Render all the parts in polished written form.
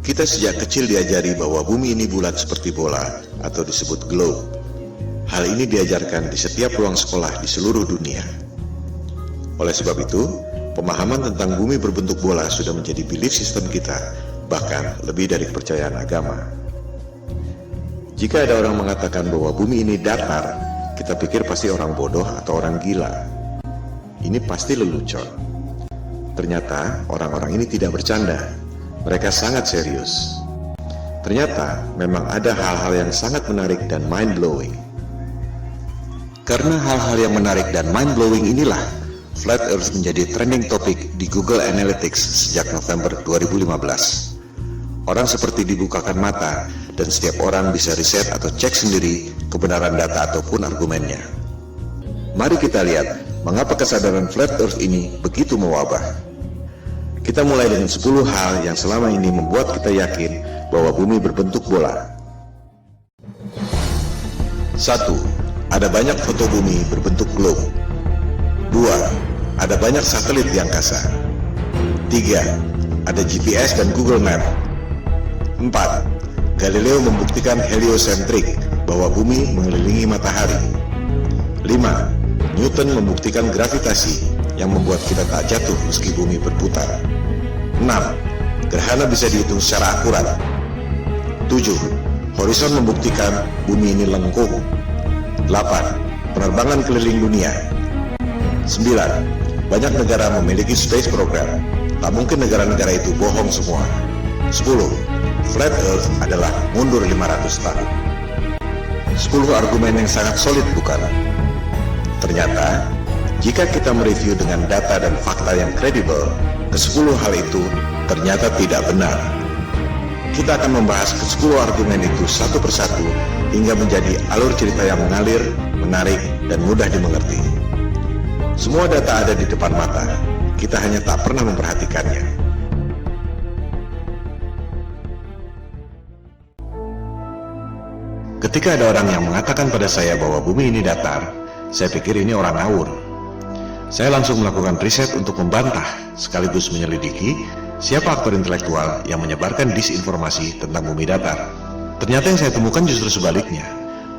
Kita sejak kecil diajari bahwa bumi ini bulat seperti bola atau disebut globe. Hal ini diajarkan di setiap ruang sekolah di seluruh dunia. Oleh sebab itu, pemahaman tentang bumi berbentuk bola sudah menjadi belief system kita, bahkan lebih dari kepercayaan agama. Jika ada orang mengatakan bahwa bumi ini datar, kita pikir pasti orang bodoh atau orang gila. Ini pasti lelucon. Ternyata orang-orang ini tidak bercanda. Mereka sangat serius. Ternyata memang ada hal-hal yang sangat menarik dan mind-blowing. Karena hal-hal yang menarik dan mind-blowing inilah, Flat Earth menjadi trending topic di Google Analytics sejak November 2015. Orang seperti dibukakan mata, dan setiap orang bisa riset atau cek sendiri kebenaran data ataupun argumennya. Mari kita lihat mengapa kesadaran Flat Earth ini begitu mewabah. Kita mulai dengan 10 hal yang selama ini membuat kita yakin bahwa bumi berbentuk bola. 1. Ada banyak foto bumi berbentuk globe. 2. Ada banyak satelit di angkasa. 3. Ada GPS dan Google Map. 4. Galileo membuktikan heliosentrik bahwa bumi mengelilingi matahari. 5. Newton membuktikan gravitasi yang membuat kita tak jatuh meski bumi berputar. 6. Gerhana bisa dihitung secara akurat. 7. Horizon membuktikan bumi ini lengkung. 8. Penerbangan keliling dunia. 9. Banyak negara memiliki space program. Tak mungkin negara-negara itu bohong semua. 10. Flat Earth adalah mundur 500 tahun. 10 argumen yang sangat solid, bukan? Ternyata, jika kita mereview dengan data dan fakta yang kredibel, ke-10 hal itu ternyata tidak benar. Kita akan membahas ke-10 argumen itu satu persatu hingga menjadi alur cerita yang mengalir, menarik, dan mudah dimengerti. Semua data ada di depan mata, kita hanya tak pernah memperhatikannya. Ketika ada orang yang mengatakan pada saya bahwa bumi ini datar, saya pikir ini orang ngawur. Saya langsung melakukan riset untuk membantah sekaligus menyelidiki siapa aktor intelektual yang menyebarkan disinformasi tentang bumi datar. Ternyata yang saya temukan justru sebaliknya.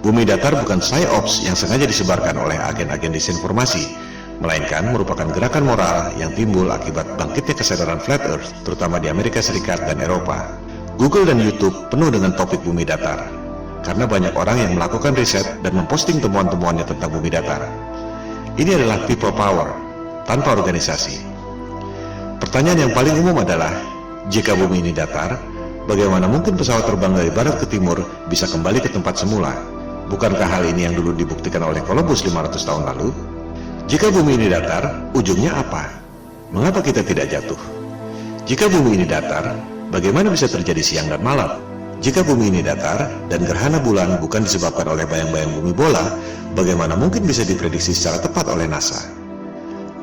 Bumi datar bukan psyops yang sengaja disebarkan oleh agen-agen disinformasi, melainkan merupakan gerakan moral yang timbul akibat bangkitnya kesadaran Flat Earth, terutama di Amerika Serikat dan Eropa. Google dan YouTube penuh dengan topik bumi datar, karena banyak orang yang melakukan riset dan memposting temuan-temuannya tentang bumi datar. Ini adalah people power, tanpa organisasi. Pertanyaan yang paling umum adalah, jika bumi ini datar, bagaimana mungkin pesawat terbang dari barat ke timur bisa kembali ke tempat semula? Bukankah hal ini yang dulu dibuktikan oleh Columbus 500 tahun lalu? Jika bumi ini datar, ujungnya apa? Mengapa kita tidak jatuh? Jika bumi ini datar, bagaimana bisa terjadi siang dan malam? Jika bumi ini datar dan gerhana bulan bukan disebabkan oleh bayang-bayang bumi bola, bagaimana mungkin bisa diprediksi secara tepat oleh NASA?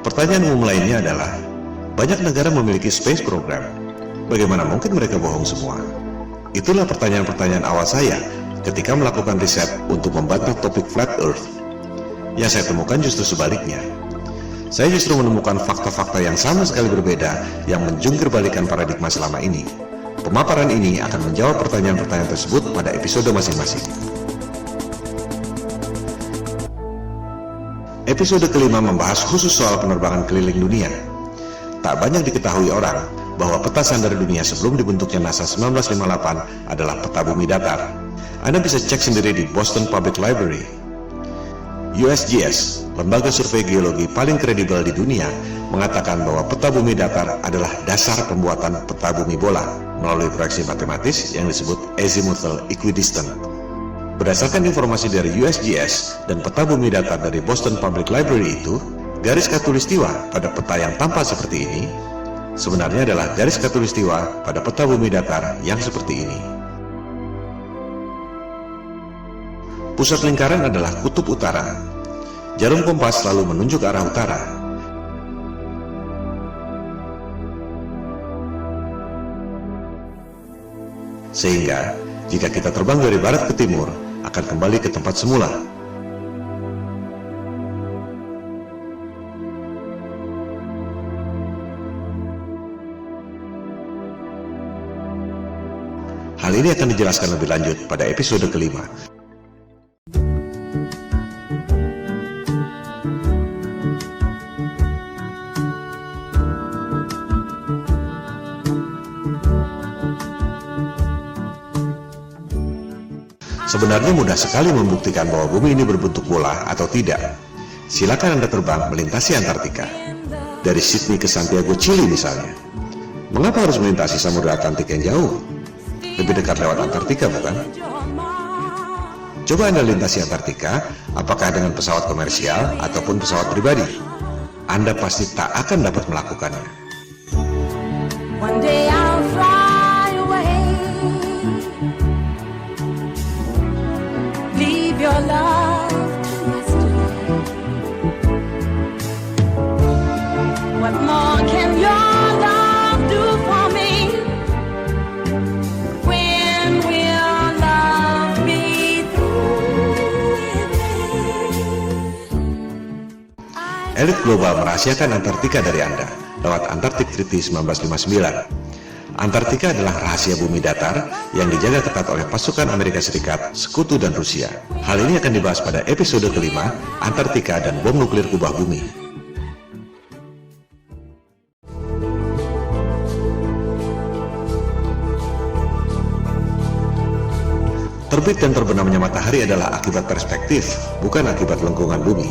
Pertanyaan umum lainnya adalah, banyak negara memiliki space program. Bagaimana mungkin mereka bohong semua? Itulah pertanyaan-pertanyaan awal saya ketika melakukan riset untuk membantah topik Flat Earth. Yang saya temukan justru sebaliknya. Saya justru menemukan fakta-fakta yang sama sekali berbeda yang menjungkir balikan paradigma selama ini. Pemaparan ini akan menjawab pertanyaan-pertanyaan tersebut pada episode masing-masing. Episode kelima membahas khusus soal penerbangan keliling dunia. Tak banyak diketahui orang bahwa peta sandar dunia sebelum dibentuknya NASA 1958 adalah peta bumi datar. Anda bisa cek sendiri di Boston Public Library. USGS, lembaga survei geologi paling kredibel di dunia, mengatakan bahwa peta bumi datar adalah dasar pembuatan peta bumi bola melalui proyeksi matematis yang disebut azimuthal equidistant. Berdasarkan informasi dari USGS dan peta bumi datar dari Boston Public Library itu, garis khatulistiwa pada peta yang tampak seperti ini sebenarnya adalah garis khatulistiwa pada peta bumi datar yang seperti ini. Pusat lingkaran adalah kutub utara. Jarum kompas selalu menunjuk ke arah utara. Sehingga, jika kita terbang dari barat ke timur, akan kembali ke tempat semula. Hal ini akan dijelaskan lebih lanjut pada episode kelima. Sebenarnya mudah sekali membuktikan bahwa bumi ini berbentuk bola atau tidak. Silakan Anda terbang melintasi Antartika. Dari Sydney ke Santiago, Chili misalnya. Mengapa harus melintasi Samudra Atlantik yang jauh? Lebih dekat lewat Antartika, bukan? Coba Anda lintasi Antartika, apakah dengan pesawat komersial ataupun pesawat pribadi. Anda pasti tak akan dapat melakukannya. One day I'll fly away. Leave your love to yesterday. What more can your love do for me? When will love be through with me? Elit global merahasiakan Antartika dari Anda lewat Antarctic Treaty 1959. Antartika adalah rahasia bumi datar yang dijaga ketat oleh pasukan Amerika Serikat, Sekutu, dan Rusia. Hal ini akan dibahas pada episode kelima, Antartika dan bom nuklir kubah bumi. Terbit dan terbenamnya matahari adalah akibat perspektif, bukan akibat lengkungan bumi.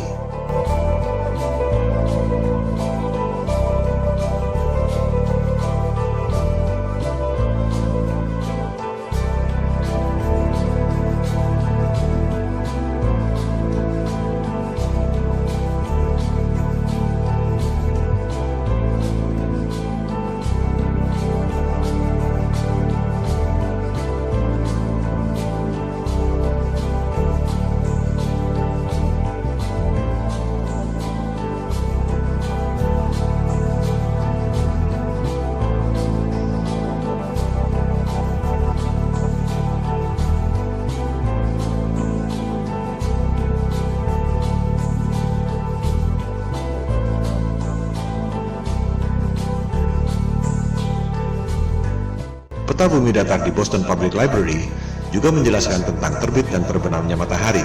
Peta bumi datar di Boston Public Library juga menjelaskan tentang terbit dan terbenamnya matahari.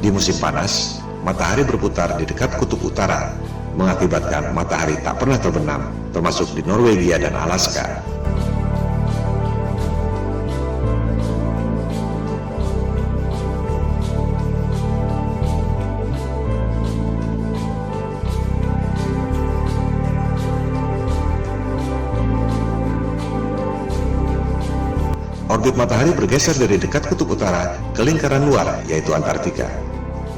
Di musim panas, matahari berputar di dekat kutub utara, mengakibatkan matahari tak pernah terbenam, termasuk di Norwegia dan Alaska. Orbit matahari bergeser dari dekat kutub utara ke lingkaran luar, yaitu Antartika.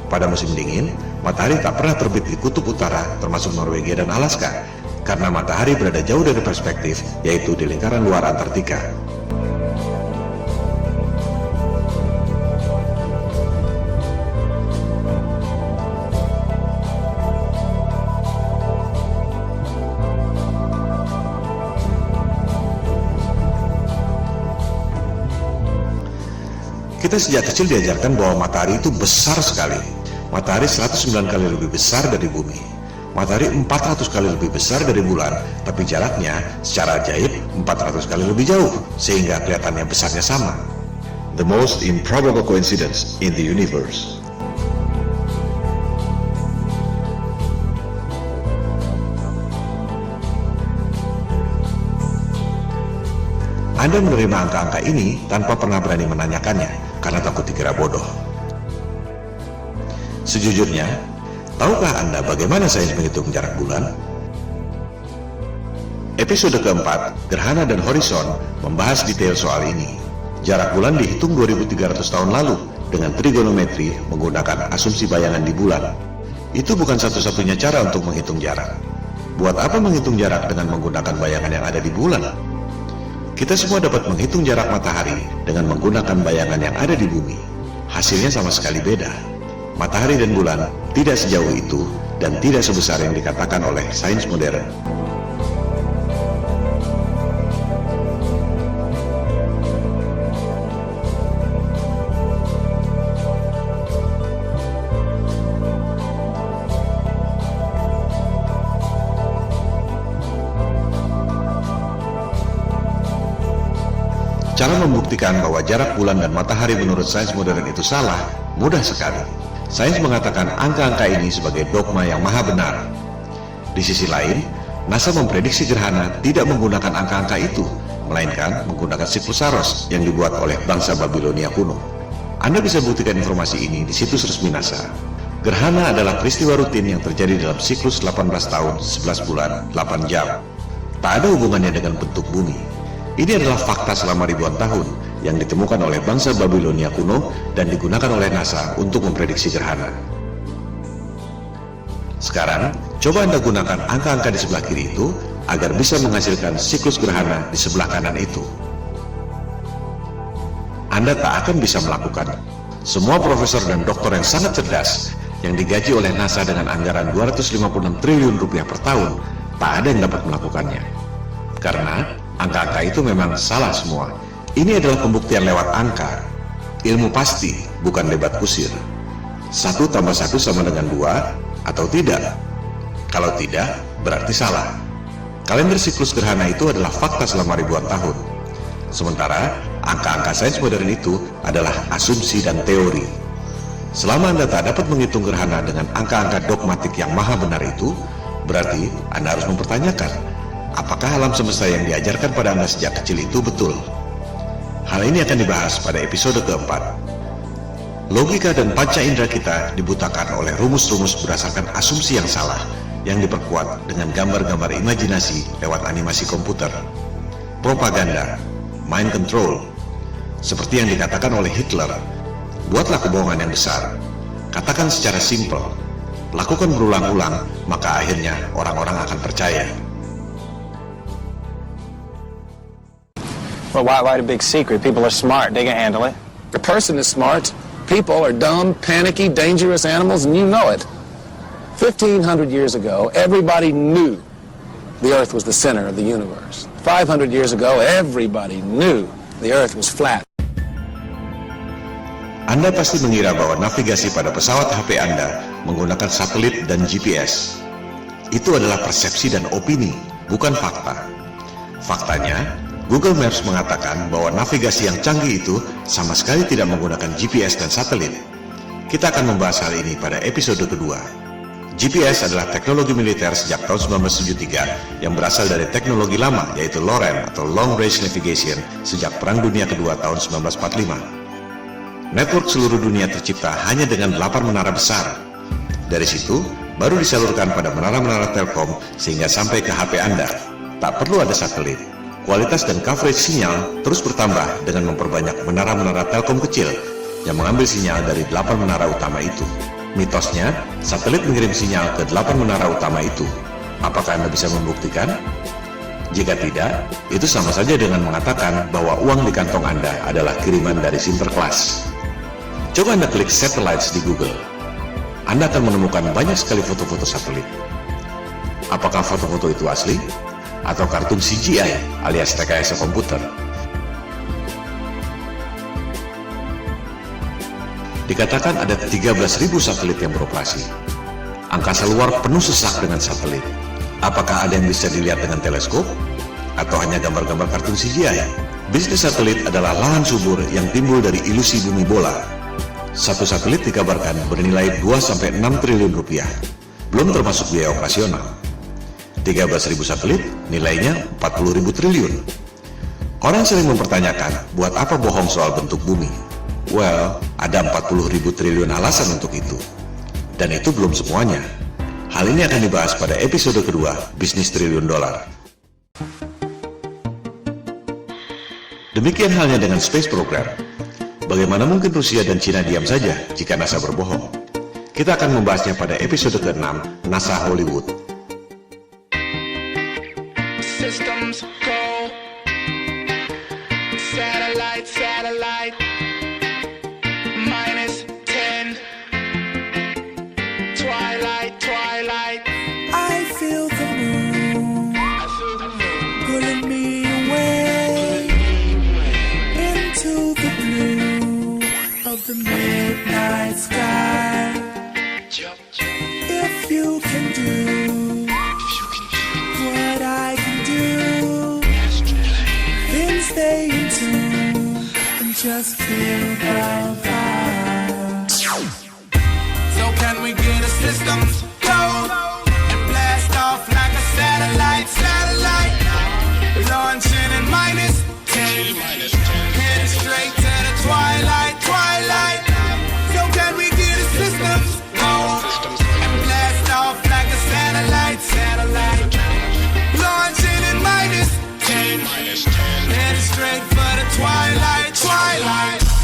Pada musim dingin, matahari tak pernah terbit di kutub utara, termasuk Norwegia dan Alaska, karena matahari berada jauh dari perspektif, yaitu di lingkaran luar Antartika. Kita sejak kecil diajarkan bahwa matahari itu besar sekali. Matahari 109 kali lebih besar dari bumi. Matahari 400 kali lebih besar dari bulan, tapi jaraknya secara ajaib 400 kali lebih jauh, sehingga kelihatannya besarnya sama. The most improbable coincidence in the universe. Anda menerima angka-angka ini tanpa pernah berani menanyakannya, karena takut dikira bodoh. Sejujurnya, tahukah Anda bagaimana sains menghitung jarak bulan? Episode keempat, Gerhana dan Horizon, membahas detail soal ini. Jarak bulan dihitung 2300 tahun lalu dengan trigonometri menggunakan asumsi bayangan di bulan. Itu bukan satu-satunya cara untuk menghitung jarak. Buat apa menghitung jarak dengan menggunakan bayangan yang ada di bulan? Kita semua dapat menghitung jarak matahari dengan menggunakan bayangan yang ada di bumi. Hasilnya sama sekali beda. Matahari dan bulan tidak sejauh itu dan tidak sebesar yang dikatakan oleh sains modern. Cara membuktikan bahwa jarak bulan dan matahari menurut sains modern itu salah, mudah sekali. Sains mengatakan angka-angka ini sebagai dogma yang maha benar. Di sisi lain, NASA memprediksi gerhana tidak menggunakan angka-angka itu, melainkan menggunakan siklus Saros yang dibuat oleh bangsa Babilonia kuno. Anda bisa buktikan informasi ini di situs resmi NASA. Gerhana adalah peristiwa rutin yang terjadi dalam siklus 18 tahun, 11 bulan, 8 jam. Tak ada hubungannya dengan bentuk bumi. Ini adalah fakta selama ribuan tahun yang ditemukan oleh bangsa Babilonia kuno dan digunakan oleh NASA untuk memprediksi gerhana. Sekarang, coba Anda gunakan angka-angka di sebelah kiri itu agar bisa menghasilkan siklus gerhana di sebelah kanan itu. Anda tak akan bisa melakukan. Semua profesor dan doktor yang sangat cerdas yang digaji oleh NASA dengan anggaran 256 triliun rupiah per tahun, tak ada yang dapat melakukannya. Karena angka-angka itu memang salah semua. Ini adalah pembuktian lewat angka. Ilmu pasti, bukan debat kusir. 1 tambah 1 sama dengan 2 atau tidak? Kalau tidak, berarti salah. Kalender siklus gerhana itu adalah fakta selama ribuan tahun. Sementara, angka-angka sains modern itu adalah asumsi dan teori. Selama Anda tak dapat menghitung gerhana dengan angka-angka dogmatik yang maha benar itu, berarti Anda harus mempertanyakan, apakah alam semesta yang diajarkan pada Anda sejak kecil itu betul? Hal ini akan dibahas pada episode keempat. Logika dan panca indera kita dibutakan oleh rumus-rumus berdasarkan asumsi yang salah, yang diperkuat dengan gambar-gambar imajinasi lewat animasi komputer. Propaganda, mind control. Seperti yang dikatakan oleh Hitler, buatlah kebohongan yang besar. Katakan secara simpel, lakukan berulang-ulang, maka akhirnya orang-orang akan percaya. Well, why the big secret? People are smart. They can handle it. The person is smart. People are dumb, panicky, dangerous animals, and you know it. 1,500 years ago, everybody knew the Earth was the center of the universe. 500 years ago, everybody knew the Earth was flat. Anda pasti mengira bahwa navigasi pada pesawat HP Anda menggunakan satelit dan GPS. Itu adalah persepsi dan opini, bukan fakta. Faktanya, Google Maps mengatakan bahwa navigasi yang canggih itu sama sekali tidak menggunakan GPS dan satelit. Kita akan membahas hal ini pada episode kedua. GPS adalah teknologi militer sejak tahun 1973 yang berasal dari teknologi lama, yaitu LORAN atau Long Range Navigation sejak Perang Dunia Kedua tahun 1945. Network seluruh dunia tercipta hanya dengan 8 menara besar. Dari situ, baru disalurkan pada menara-menara Telkom sehingga sampai ke HP Anda. Tak perlu ada satelit. Kualitas dan coverage sinyal terus bertambah dengan memperbanyak menara-menara Telkom kecil yang mengambil sinyal dari 8 menara utama itu. Mitosnya, satelit mengirim sinyal ke 8 menara utama itu. Apakah Anda bisa membuktikan? Jika tidak, itu sama saja dengan mengatakan bahwa uang di kantong Anda adalah kiriman dari Sinterklas. Coba Anda klik satellites di Google. Anda akan menemukan banyak sekali foto-foto satelit. Apakah foto-foto itu asli? Atau kartun CGI alias rekayasa komputer? Dikatakan ada 13.000 satelit yang beroperasi. Angkasa luar penuh sesak dengan satelit. Apakah ada yang bisa dilihat dengan teleskop? Atau hanya gambar-gambar kartun CGI? Bisnis satelit adalah lahan subur yang timbul dari ilusi bumi bola. Satu satelit dikabarkan bernilai 2-6 triliun rupiah, belum termasuk biaya operasional. 13.000 satelit nilainya 40.000 triliun. Orang sering mempertanyakan, buat apa bohong soal bentuk bumi? Well, ada 40.000 triliun alasan untuk itu. Dan itu belum semuanya. Hal ini akan dibahas pada episode kedua, Bisnis Triliun Dolar. Demikian halnya dengan Space Program. Bagaimana mungkin Rusia dan Cina diam saja jika NASA berbohong? Kita akan membahasnya pada episode ke-6, NASA Hollywood. Systems go. Satellite, satellite. -10. Twilight, twilight. I feel the moon pulling me away into the blue of the midnight sky. If you can do what I can do, then stay in tune just feel the vibe. So can we get a systems go and blast off like a satellite, launching in -10, headed straight to the twilight. So can we get a systems go and blast off like a satellite, launching in -10, headed straight for the twilight.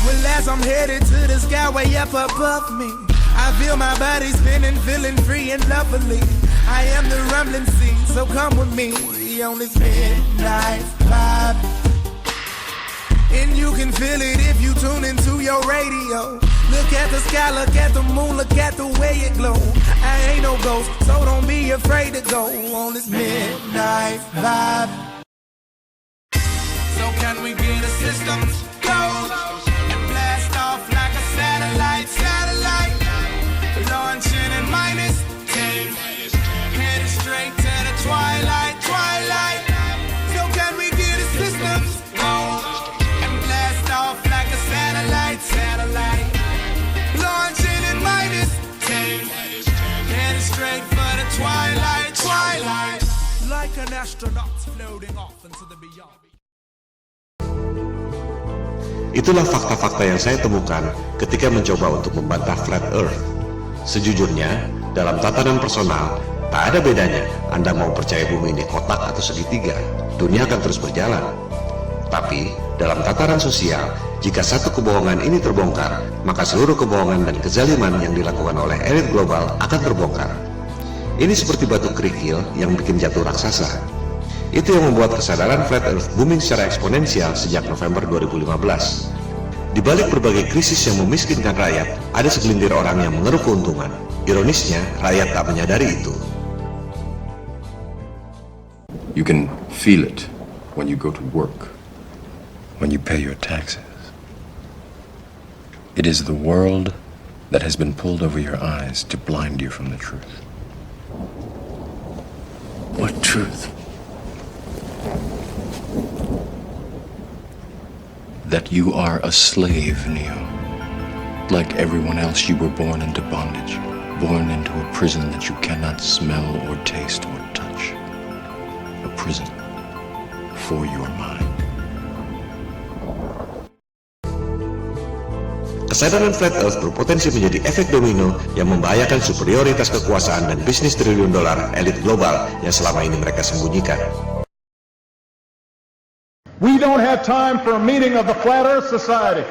Well, as I'm headed to the sky way up above me, I feel my body spinning, feeling free and lovely. I am the rumbling sea, so come with me on this midnight vibe. And you can feel it if you tune into your radio. Look at the sky, look at the moon, look at the way it glow. I ain't no ghost, so don't be afraid to go on this midnight vibe. So can we get a systems go and blast off like a satellite, launching in -10, headed straight to the twilight. So can we get a systems go and blast off like a satellite, launching in -10, headed straight for the twilight. Like an astronaut floating off into the beyond. Itulah fakta-fakta yang saya temukan ketika mencoba untuk membantah Flat Earth. Sejujurnya, dalam tatanan personal, tak ada bedanya Anda mau percaya bumi ini kotak atau segitiga, dunia akan terus berjalan. Tapi, dalam tataran sosial, jika satu kebohongan ini terbongkar, maka seluruh kebohongan dan kezaliman yang dilakukan oleh elit global akan terbongkar. Ini seperti batu kerikil yang bikin jatuh raksasa. Itu yang membuat kesadaran Flat Earth booming secara eksponensial sejak November 2015. Di balik berbagai krisis yang memiskinkan rakyat, ada segelintir orang yang mengeruk keuntungan. Ironisnya, rakyat tak menyadari itu. You can feel it when you go to work, when you pay your taxes. It is the world that has been pulled over your eyes to blind you from the truth. What truth? That you are a slave, Neo. Like everyone else, you were born into bondage, born into a prison that you cannot smell or taste or touch. A prison for your mind. Kesadaran Flat Earth berpotensi menjadi efek domino yang membahayakan superioritas kekuasaan dan bisnis triliun dolar elit global yang selama ini mereka sembunyikan. We don't have time for a meeting of the Flat Earth Society.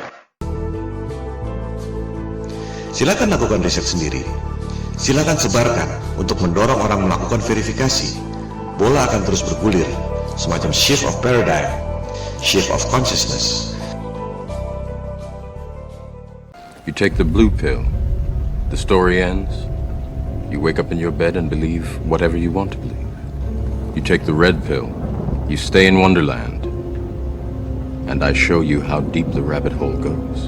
Silakan lakukan riset sendiri. Silakan sebarkan untuk mendorong orang melakukan verifikasi. Bola akan terus bergulir, semacam shift of paradigm, shift of consciousness. You take the blue pill, the story ends. You wake up in your bed and believe whatever you want to believe. You take the red pill, you stay in Wonderland, and I show you how deep the rabbit hole goes.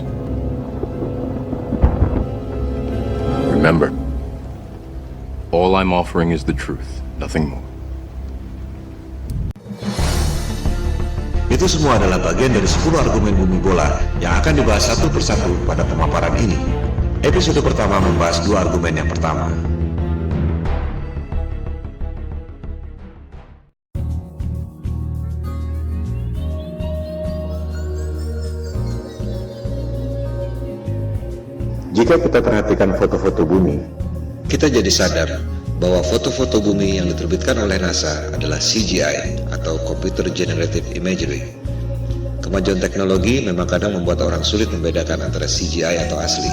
Remember, all I'm offering is the truth, nothing more. Itu semua adalah bagian dari 10 argumen bumi bola yang akan dibahas satu persatu pada pemaparan ini. Episode pertama membahas 2 argumen yang pertama. Jika kita perhatikan foto-foto bumi, kita jadi sadar bahwa foto-foto bumi yang diterbitkan oleh NASA adalah CGI atau Computer Generated Imagery. Kemajuan teknologi memang kadang membuat orang sulit membedakan antara CGI atau asli.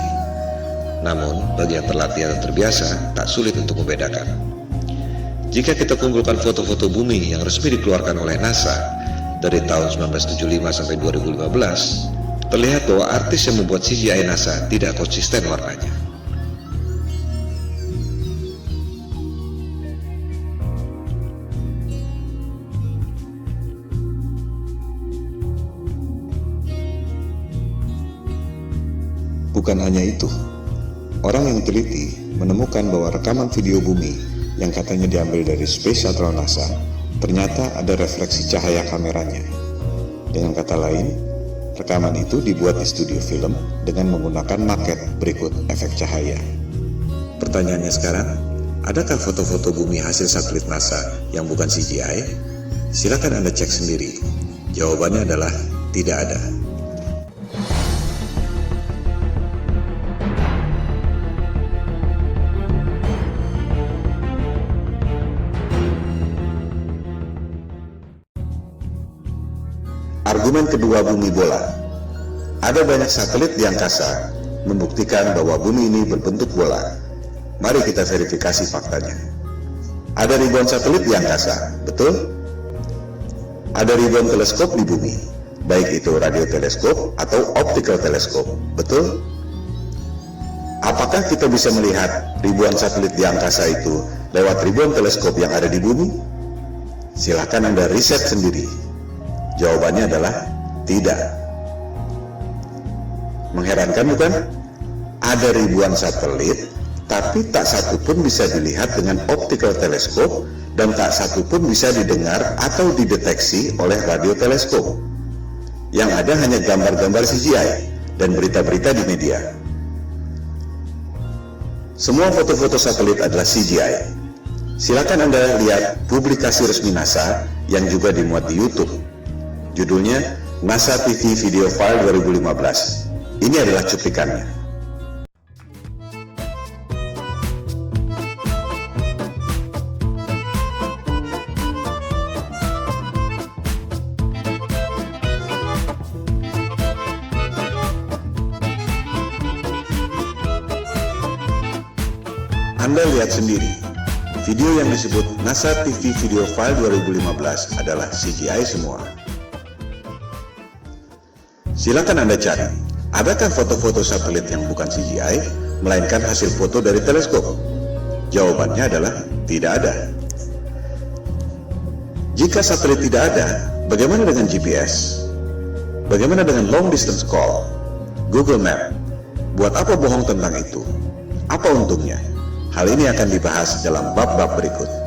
Namun, bagi yang terlatih atau terbiasa, tak sulit untuk membedakan. Jika kita kumpulkan foto-foto bumi yang resmi dikeluarkan oleh NASA dari tahun 1975 sampai 2015, terlihat bahwa artis yang membuat CGI NASA tidak konsisten warnanya. Bukan hanya itu, orang yang teliti menemukan bahwa rekaman video bumi yang katanya diambil dari Space Shuttle NASA ternyata ada refleksi cahaya kameranya. Dengan kata lain, Rekaman itu dibuat di studio film dengan menggunakan maket berikut efek cahaya. Pertanyaannya sekarang, adakah foto-foto bumi hasil satelit NASA yang bukan CGI? Silakan Anda cek sendiri. Jawabannya adalah tidak ada. Argumen kedua bumi bola. Ada banyak satelit di angkasa membuktikan bahwa bumi ini berbentuk bola. Mari kita verifikasi faktanya. Ada ribuan satelit di angkasa, betul? Ada ribuan teleskop di bumi, baik itu radioteleskop atau optical teleskop, betul? Apakah kita bisa melihat ribuan satelit di angkasa itu lewat ribuan teleskop yang ada di bumi? Silakan Anda riset sendiri. Jawabannya adalah tidak. Mengherankan bukan? Ada ribuan satelit, tapi tak satu pun bisa dilihat dengan optical teleskop dan tak satu pun bisa didengar atau dideteksi oleh radioteleskop. Yang ada hanya gambar-gambar CGI dan berita-berita di media. Semua foto-foto satelit adalah CGI. Silakan Anda lihat publikasi resmi NASA yang juga dimuat di YouTube. Judulnya NASA TV Video File 2015. Ini adalah cuplikannya. Anda lihat sendiri, video yang disebut NASA TV Video File 2015 adalah CGI semua. Silakan Anda cari, adakah foto-foto satelit yang bukan CGI, melainkan hasil foto dari teleskop? Jawabannya adalah tidak ada. Jika satelit tidak ada, bagaimana dengan GPS? Bagaimana dengan long distance call? Google Map? Buat apa bohong tentang itu? Apa untungnya? Hal ini akan dibahas dalam bab-bab berikut.